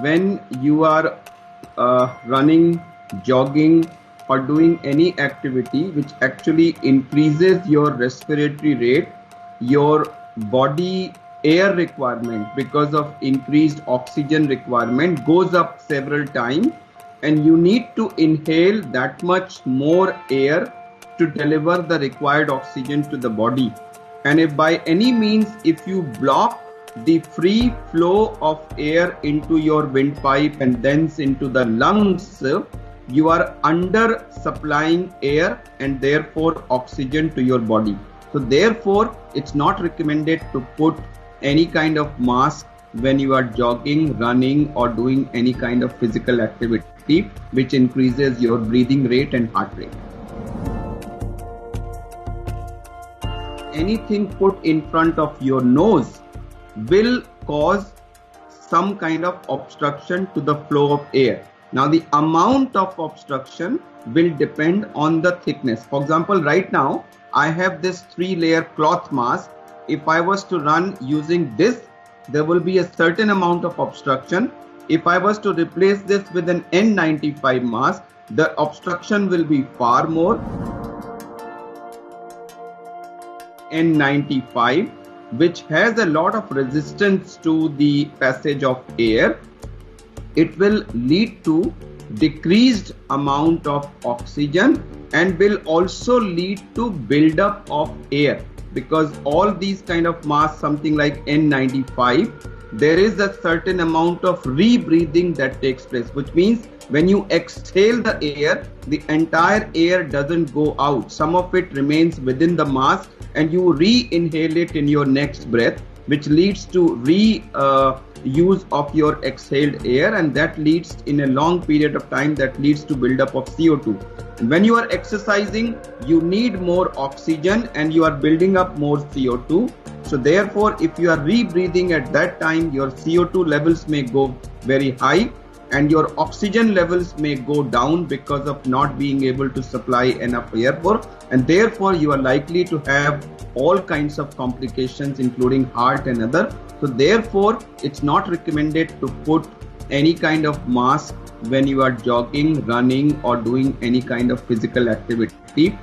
when you are running, jogging, or doing any activity which actually increases your respiratory rate, your body air requirement because of increased oxygen requirement goes up several times, and you need to inhale that much more air to deliver the required oxygen to the body. And if by any means, if you block the free flow of air into your windpipe and thence into the lungs, you are under supplying air and therefore oxygen to your body. So therefore, it's not recommended to put any kind of mask when you are jogging, running, or doing any kind of physical activity which increases your breathing rate and heart rate. Anything put in front of your nose will cause some kind of obstruction to the flow of air. Now, the amount of obstruction will depend on the thickness. For example, right now, I have this 3-layer cloth mask. If I was to run using this, there will be a certain amount of obstruction. If I was to replace this with an N95 mask, the obstruction will be far more. N95, which has a lot of resistance to the passage of air, it will lead to decreased amount of oxygen and will also lead to buildup of air, because all these kind of masks, something like N95, there is a certain amount of rebreathing that takes place, which means when you exhale the air, the entire air doesn't go out. Some of it remains within the mask and you re-inhale it in your next breath, which leads to use of your exhaled air, and that leads in a long period of time, that leads to buildup of CO2. When you are exercising, you need more oxygen and you are building up more CO2. So therefore, if you are rebreathing at that time, your CO2 levels may go very high and your oxygen levels may go down because of not being able to supply enough air for, and therefore you are likely to have all kinds of complications including heart and other. So therefore, it's not recommended to put any kind of mask when you are jogging, running, or doing any kind of physical activity.